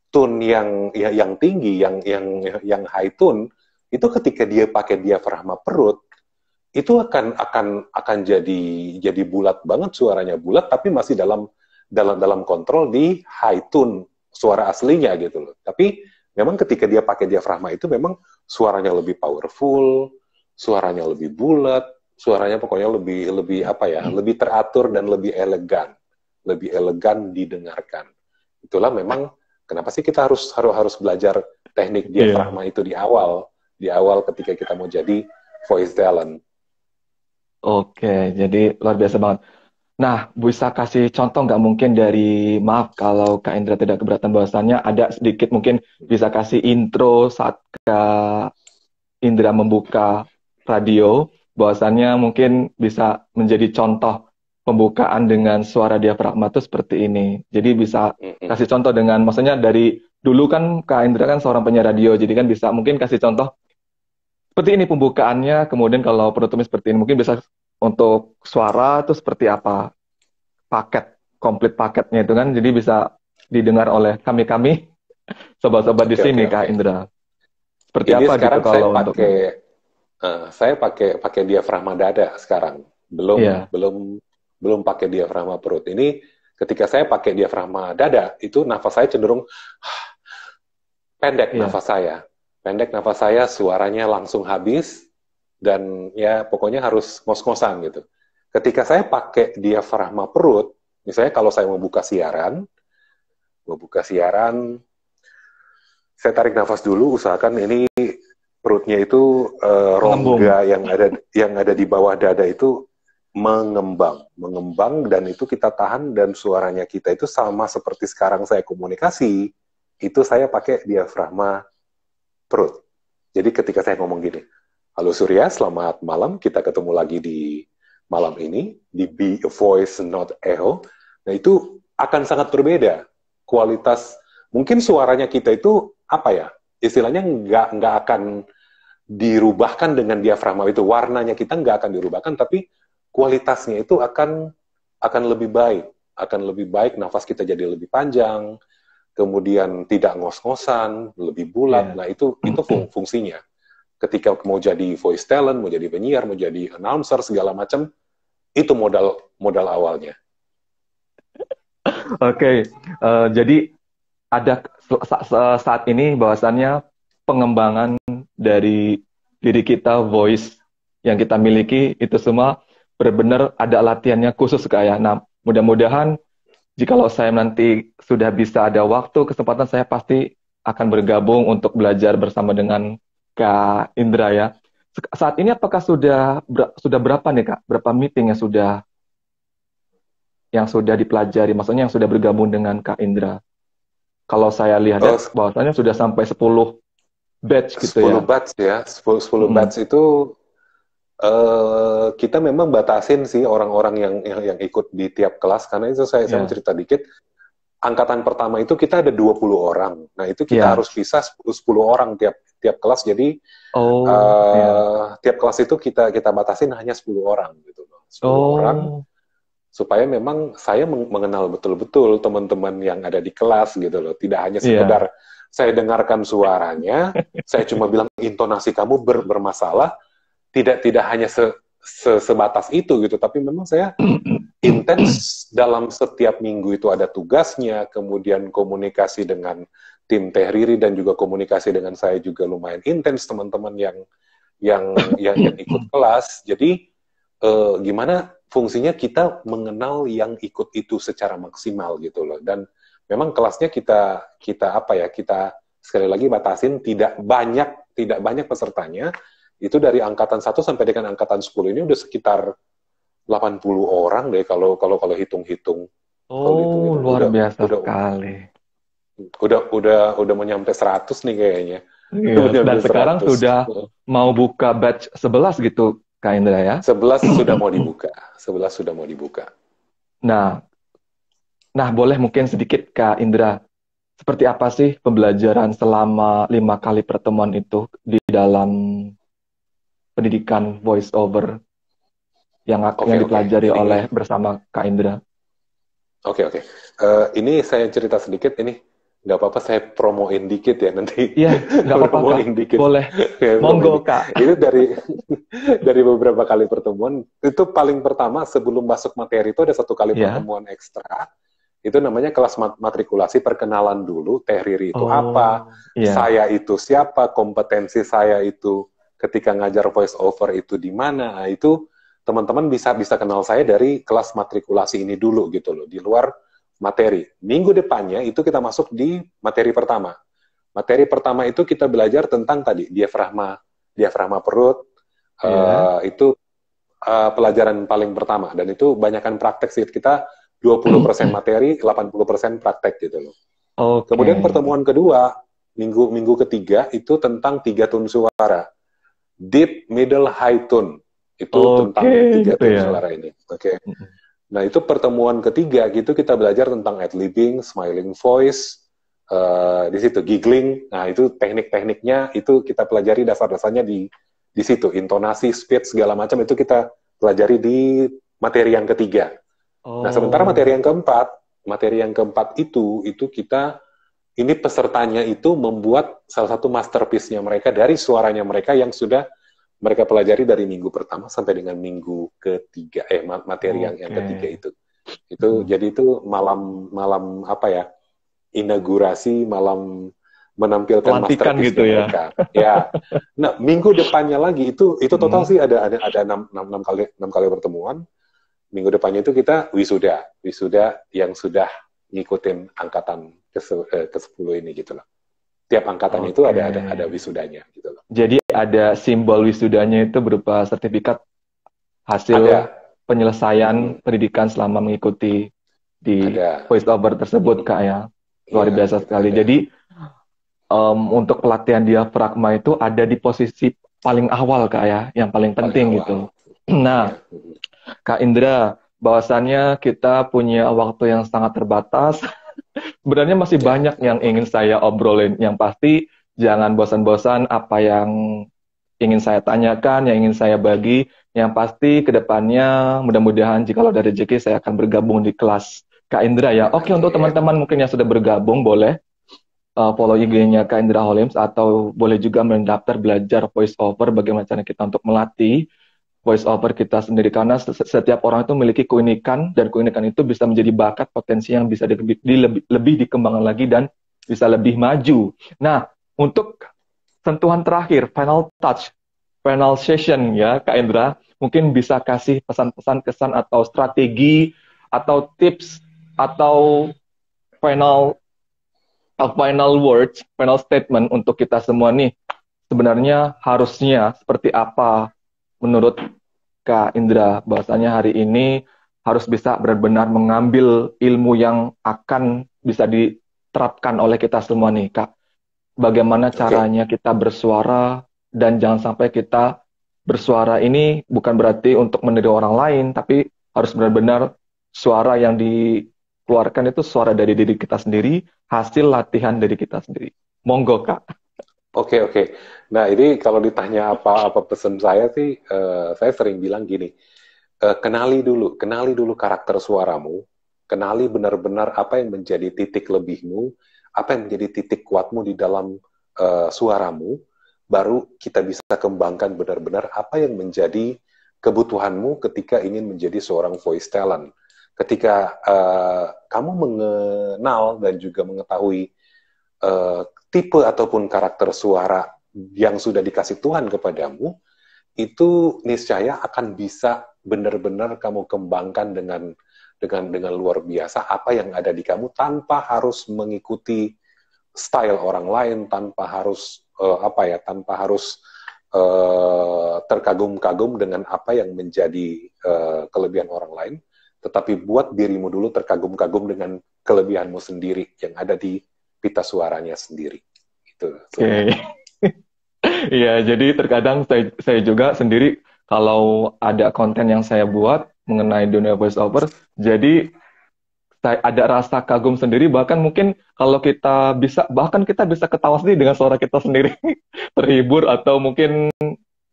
tone yang tinggi, yang high tone, itu ketika dia pakai diafragma perut, itu akan jadi bulat banget suaranya, bulat tapi masih dalam kontrol di high tone suara aslinya gitu loh. Tapi memang ketika dia pakai diafragma itu memang suaranya lebih powerful, suaranya lebih bulat, suaranya pokoknya lebih apa ya, lebih teratur dan lebih elegan didengarkan. Itulah memang kenapa sih kita harus belajar teknik Iya. diafragma itu di awal ketika kita mau jadi voice talent. Oke, jadi luar biasa banget. Nah, bisa kasih contoh nggak mungkin dari, maaf kalau Kak Indra tidak keberatan bahwasannya ada sedikit mungkin bisa kasih intro saat Kak Indra membuka radio, bahwasannya mungkin bisa menjadi contoh pembukaan dengan suara diafragma itu seperti ini. Jadi bisa kasih contoh dengan, maksudnya dari dulu kan Kak Indra kan seorang penyiar radio, jadi kan bisa mungkin kasih contoh seperti ini pembukaannya, kemudian kalau penutupnya seperti ini, mungkin bisa untuk suara itu seperti apa komplit paketnya itu kan, jadi bisa didengar oleh kami-kami, sobat-sobat di Oke, oke, sini, oke. Kak Indra. Seperti Ini apa gitu sekarang saya kalau untuk, pakai saya pakai diafragma dada sekarang. Belum iya, belum belum pakai diafragma perut. Ini ketika saya pakai diafragma dada, itu nafas saya cenderung pendek Iya. nafas saya. Pendek nafas saya, suaranya langsung habis, dan ya pokoknya harus ngos-ngosan gitu. Ketika saya pakai diafragma perut, misalnya kalau saya mau buka siaran, saya tarik nafas dulu, usahakan ini perutnya itu Mengembung. rongga yang ada di bawah dada itu mengembang, dan itu kita tahan, dan suaranya kita itu sama seperti sekarang saya komunikasi, itu saya pakai diafragma perut. Jadi ketika saya ngomong gini, halo Surya, selamat malam, kita ketemu lagi di malam ini, di Be a Voice Not Echo. Nah itu akan sangat berbeda kualitas, mungkin suaranya kita itu apa ya, istilahnya nggak akan dirubahkan dengan diafragma itu, warnanya kita nggak akan dirubahkan, tapi kualitasnya itu akan lebih baik, nafas kita jadi lebih panjang, kemudian tidak ngos-ngosan, lebih bulat. Iya. Nah itu fungsinya. Ketika mau jadi voice talent, mau jadi penyiar, mau jadi announcer segala macam, itu modal awalnya. Oke, jadi ada saat ini bahwasannya pengembangan dari diri kita, voice yang kita miliki itu semua benar-benar ada latihannya khusus kayak. Nah, mudah-mudahan jikalau saya nanti sudah bisa ada waktu, kesempatan, saya pasti akan bergabung untuk belajar bersama dengan Kak Indra ya. Saat ini apakah sudah berapa nih Kak? Berapa meeting yang sudah dipelajari? Maksudnya yang sudah bergabung dengan Kak Indra? Kalau saya lihat bahwasanya sudah sampai 10 batch gitu 10 ya. batch ya, 10 batch itu kita memang batasin sih orang-orang yang ikut di tiap kelas, karena itu saya mau cerita dikit. Angkatan pertama itu kita ada 20 orang. Nah, itu kita harus pisah 10 orang tiap kelas. Jadi tiap kelas itu kita batasin hanya 10 orang gitu loh. 10 orang supaya memang saya mengenal betul-betul teman-teman yang ada di kelas gitu loh. Tidak hanya sekedar saya dengarkan suaranya, saya cuma bilang intonasi kamu bermasalah, tidak hanya sebatas itu gitu, tapi memang saya intens dalam setiap minggu itu ada tugasnya, kemudian komunikasi dengan tim Teh Riri dan juga komunikasi dengan saya juga lumayan intens, teman-teman yang ikut kelas. Jadi gimana fungsinya kita mengenal yang ikut itu secara maksimal gitu loh. Dan memang kelasnya kita sekali lagi batasin, tidak banyak pesertanya. Itu dari angkatan 1 sampai dengan angkatan 10 ini udah sekitar 80 orang deh kalau hitung-hitung. Oh, luar biasa sekali. Udah mau nyampe 100 nih kayaknya. Iya, dan sekarang 100. Sudah mau buka batch 11 gitu, Kak Indra ya? 11 sudah mau dibuka. Nah, boleh mungkin sedikit Kak Indra, seperti apa sih pembelajaran selama 5 kali pertemuan itu di dalam pendidikan voice over yang dipelajari oleh bersama Kak Indra? Oke. Ini saya cerita sedikit, ini nggak apa-apa saya promoin dikit ya nanti. Iya, nggak apa-apa Kak. Boleh. Monggo Kak. Itu dari beberapa kali pertemuan. Itu paling pertama sebelum masuk materi itu ada 1 kali pertemuan ekstra. Itu namanya kelas matrikulasi, perkenalan dulu, Teh Riri itu apa, saya itu siapa, kompetensi saya itu ketika ngajar voice over itu di mana. Nah, itu teman-teman bisa kenal saya dari kelas matrikulasi ini dulu gitu loh, di luar materi. Minggu depannya itu kita masuk di materi pertama. Materi pertama itu kita belajar tentang tadi diafragma perut. Itu pelajaran paling pertama, dan itu banyakkan praktek sih. Kita 20% materi, 80% praktek gitu loh. Kemudian pertemuan kedua, minggu ketiga itu tentang 3 tone suara. Deep, middle, high tone. Itu tentang 3 tone suara ini. Nah, itu pertemuan ketiga gitu kita belajar tentang ad-libbing, smiling voice, di situ giggling. Nah, itu teknik-tekniknya itu kita pelajari, dasar-dasarnya di situ. Intonasi, speed, segala macam itu kita pelajari di materi yang ketiga. Nah, sementara materi yang keempat itu kita, ini pesertanya itu membuat salah satu masterpiece-nya mereka dari suaranya mereka yang sudah mereka pelajari dari minggu pertama sampai dengan minggu ketiga, materi yang Oke. ketiga itu. Jadi itu malam apa ya? Inaugurasi, malam menampilkan Pelantikan gitu masterpiece-nya ya. mereka. Ya. Nah, minggu depannya lagi itu total Hmm. sih ada enam kali pertemuan. Minggu depannya itu kita wisuda yang sudah ngikutin angkatan ke-10 ini gitu loh. Tiap angkatan itu Oke. ada wisudanya gitu loh. Jadi ada simbol wisudanya itu berupa sertifikat hasil Ada. penyelesaian Mm-mm. pendidikan selama mengikuti di Ada. voice over tersebut, Mm-mm. Kak ya. Luar Iya, biasa sekali. ada. Jadi untuk pelatihan diafragma itu ada di posisi paling awal, Kak ya, yang paling Paling penting awal. gitu. Nah, Iya. Mm-mm. Kak Indra, bahwasannya kita punya waktu yang sangat terbatas. Sebenarnya masih Ya, banyak yang ingin saya obrolin. Yang pasti jangan bosan-bosan apa yang ingin saya tanyakan, yang ingin saya bagi. Yang pasti ke depannya mudah-mudahan jika ada rezeki saya akan bergabung di kelas Kak Indra ya. Oke, untuk amin. teman-teman mungkin yang sudah bergabung boleh follow IG-nya Kak Indra Holims atau boleh juga mendaftar belajar voice over bagaimana cara kita untuk melatih voice over kita sendiri karena setiap orang itu memiliki keunikan dan keunikan itu bisa menjadi bakat potensi yang bisa lebih dikembangkan lagi dan bisa lebih maju. Nah, untuk sentuhan terakhir, final touch, final session ya Kak Indra, mungkin bisa kasih pesan-pesan kesan atau strategi atau tips atau final final words, final statement untuk kita semua nih. Sebenarnya harusnya seperti apa menurut Kak Indra, bahwasanya hari ini harus bisa benar-benar mengambil ilmu yang akan bisa diterapkan oleh kita semua nih, Kak. Bagaimana Oke. caranya kita bersuara dan jangan sampai kita bersuara ini bukan berarti untuk meniru orang lain, tapi harus benar-benar suara yang dikeluarkan itu suara dari diri kita sendiri, hasil latihan dari kita sendiri. Monggo, Kak. Oke. Nah, ini kalau ditanya apa pesan saya sih, saya sering bilang gini, kenali dulu karakter suaramu, kenali benar-benar apa yang menjadi titik lebihmu, apa yang menjadi titik kuatmu di dalam suaramu, baru kita bisa kembangkan benar-benar apa yang menjadi kebutuhanmu ketika ingin menjadi seorang voice talent. Ketika kamu mengenal dan juga mengetahui tipe ataupun karakter suara yang sudah dikasih Tuhan kepadamu, itu niscaya akan bisa benar-benar kamu kembangkan dengan luar biasa apa yang ada di kamu tanpa harus mengikuti style orang lain, tanpa harus tanpa harus terkagum-kagum dengan apa yang menjadi kelebihan orang lain, tetapi buat dirimu dulu terkagum-kagum dengan kelebihanmu sendiri yang ada di pita suaranya sendiri. Itu, Surya. Oke. Iya, jadi terkadang saya juga sendiri kalau ada konten yang saya buat mengenai dunia voice over, jadi saya ada rasa kagum sendiri bahkan mungkin kalau kita bisa bahkan kita bisa ketawa sendiri dengan suara kita sendiri terhibur atau mungkin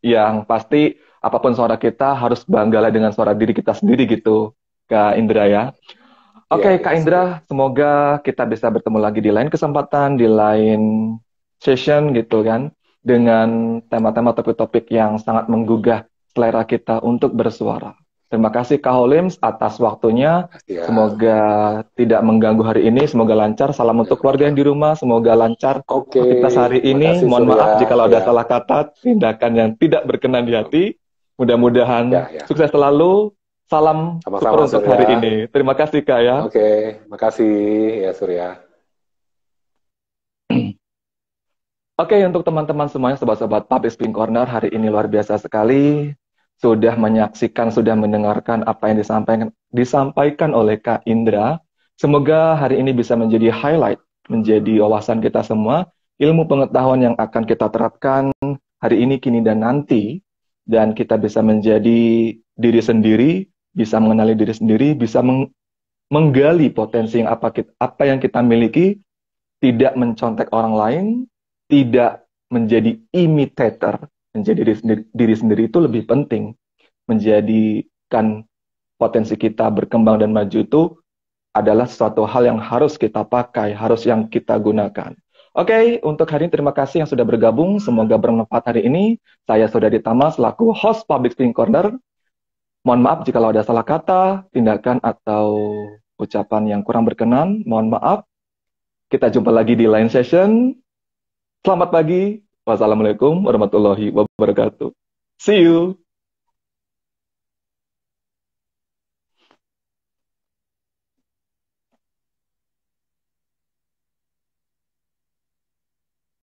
yang pasti apapun suara kita harus banggalah dengan suara diri kita sendiri gitu Kak Indra ya. Iya, Oke iya, Kak Surya. Indra, semoga kita bisa bertemu lagi di lain kesempatan, di lain session gitu kan dengan tema-tema topik-topik yang sangat menggugah selera kita untuk bersuara. Terima kasih Kak Holims atas waktunya. Siap. Semoga tidak mengganggu hari ini, semoga lancar. Salam untuk keluarga yang di rumah, semoga lancar Oke, aktivitas hari ini. makasih Mohon Surya. maaf jika ada Ya, salah kata, tindakan yang tidak berkenan di hati. Mudah-mudahan ya. sukses selalu. Salam Sama-sama super untuk hari Surya. ini. Terima kasih Kak ya. Oke, makasih ya Surya. Oke, untuk teman-teman semuanya, sobat-sobat Public Speaking Corner, hari ini luar biasa sekali. Sudah menyaksikan, sudah mendengarkan apa yang disampaikan oleh Kak Indra. Semoga hari ini bisa menjadi highlight, menjadi wawasan kita semua, ilmu pengetahuan yang akan kita terapkan hari ini, kini, dan nanti. Dan kita bisa menjadi diri sendiri, bisa mengenali diri sendiri, bisa menggali potensi yang apa yang kita miliki, tidak mencontek orang lain, tidak menjadi imitator, menjadi diri sendiri itu lebih penting. Menjadikan potensi kita berkembang dan maju itu adalah suatu hal yang harus kita pakai, harus yang kita gunakan. Oke, untuk hari ini terima kasih yang sudah bergabung. Semoga bermanfaat hari ini. Saya Sodadi Tama selaku host Public Speaking Corner. Mohon maaf jika ada salah kata, tindakan, atau ucapan yang kurang berkenan. Mohon maaf. Kita jumpa lagi di lain session. Selamat pagi. Wassalamualaikum warahmatullahi wabarakatuh. See you.